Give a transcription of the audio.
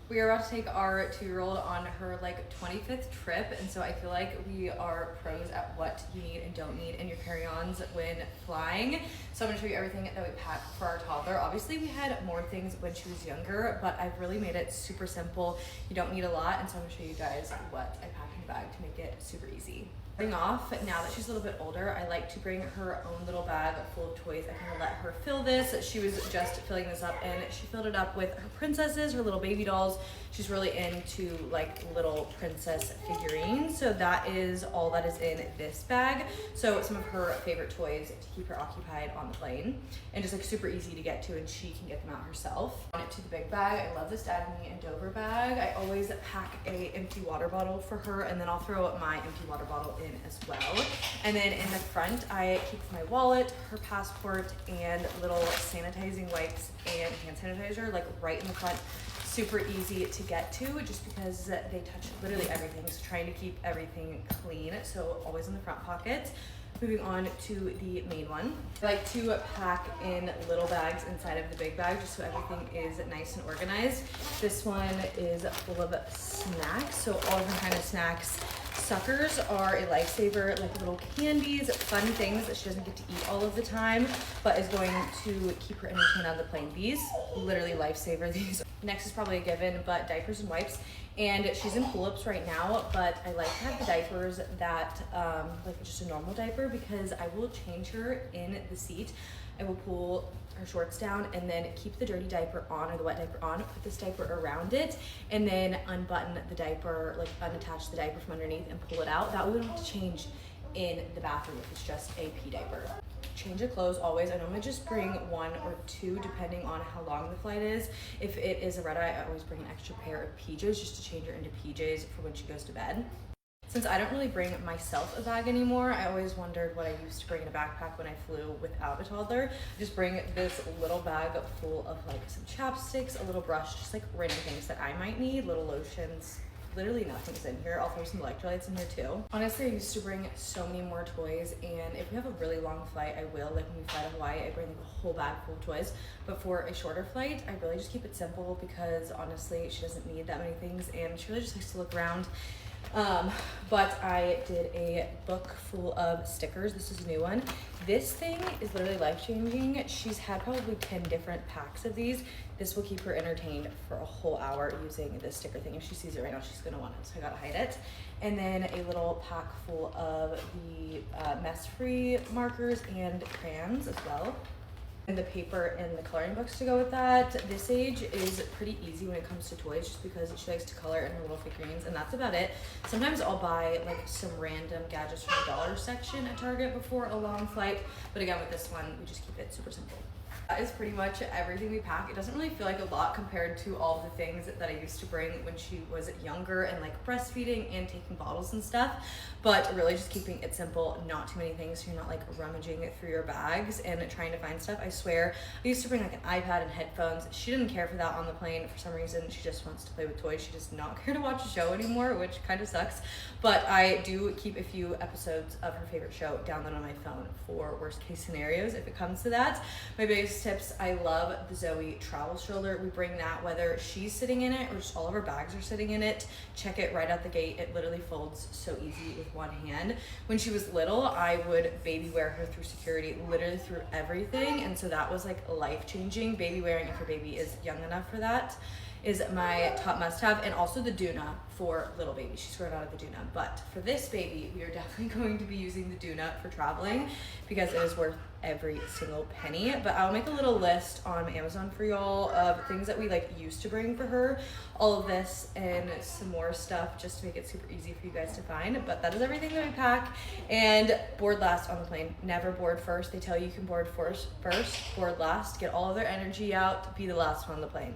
We are about to take our 2-year-old on her like 25th trip, and so I feel like we are pros at what you need and don't need in your carry-ons when flying. So I'm gonna show you everything that we pack for our toddler. Obviously we had more things when she was younger, but I've really made it super simple. You don't need a lot, and so I'm gonna show you guys what I pack in the bag to make it super easy. Starting off, now that she's a little bit older, I like to bring her own little bag full of toys. I kind of let her fill this. She was just filling this up, and she filled it up with her princesses, her little baby dolls. She's really into like little princess figurines, so that is all that is in this bag. So some of her favorite toys to keep her occupied on the plane, and just like super easy to get to, and she can get them out herself. On it to the big bag, I love this Dagny and Dover bag. I always pack a empty water bottle for her, and then I'll throw my empty water bottle in as well. And then in the front, I keep my wallet, her passport, and little sanitizing wipes and hand sanitizer like right in the front. Super easy to get to just because they touch literally everything, so trying to keep everything clean, so always in the front pocket. Moving on to the main one, I like to pack in little bags inside of the big bag just so everything is nice and organized. This one is full of snacks, so all different kind of snacks. Suckers are a lifesaver, like little candies, fun things that she doesn't get to eat all of the time, but is going to keep her entertained on the plane. These, literally lifesaver, these. Next is probably a given, but diapers and wipes. And she's in pull-ups right now, but I like to have the diapers that, like just a normal diaper, because I will change her in the seat. I will pull her shorts down and then keep the dirty diaper on, or the wet diaper on, put this diaper around it, and then unbutton the diaper, like unattach the diaper from underneath and pull it out. That way we don't have to change in the bathroom if it's just a pee diaper. Change of clothes always. I normally just bring 1 or 2 depending on how long the flight is. If it is a red eye, I always bring an extra pair of PJs just to change her into PJs for when she goes to bed. Since I don't really bring myself a bag anymore, I always wondered what I used to bring in a backpack when I flew without a toddler. I just bring this little bag full of like some chapsticks, a little brush, just like random things that I might need, little lotions. Literally nothing's in here. I'll throw some electrolytes in here too. Honestly, I used to bring so many more toys, and if we have a really long flight, I will. Like when we fly to Hawaii, I bring like a whole bag full of toys. But for a shorter flight, I really just keep it simple, because honestly, she doesn't need that many things, and she really just likes to look around. But I did a book full of stickers. This is a new one. This thing is literally life-changing. She's had probably 10 different packs of these. This will keep her entertained for a whole hour using this sticker thing. If she sees it right now, she's gonna want it, so I gotta hide it. And then a little pack full of the mess-free markers and crayons as well. And the paper and the coloring books to go with that. This age is pretty easy when it comes to toys, just because she likes to color in her little figurines, and that's about it. Sometimes I'll buy like some random gadgets from the dollar section at Target before a long flight, but again with this one, we just keep it super simple. That is pretty much everything we pack. It doesn't really feel like a lot compared to all the things that I used to bring when she was younger and like breastfeeding and taking bottles and stuff, but really just keeping it simple, not too many things, so you're not like rummaging through your bags and trying to find stuff. I swear, I used to bring like an iPad and headphones. She didn't care for that on the plane for some reason. She just wants to play with toys. She does not care to watch a show anymore, which kind of sucks, but I do keep a few episodes of her favorite show downloaded on my phone for worst case scenarios if it comes to that. My biggest tips, I love the Zoe travel stroller. We bring that whether she's sitting in it or just all of our bags are sitting in it. Check it right out the gate. It literally folds so easy with one hand. When she was little, I would baby wear her through security, literally through everything, and so that was like life-changing. Baby wearing, if your baby is young enough for that, is my top must-have. And also the Doona for little baby. She's grown out of the Doona, but for this baby, we are definitely going to be using the Doona for traveling, because it is worth every single penny. But I'll make a little list on Amazon for y'all of things that we like used to bring for her, all of this and some more stuff, just to make it super easy for you guys to find. But that is everything that we pack. And board last on the plane. Never board first. They tell you can board first, board last, get all of their energy out, be the last one on the plane.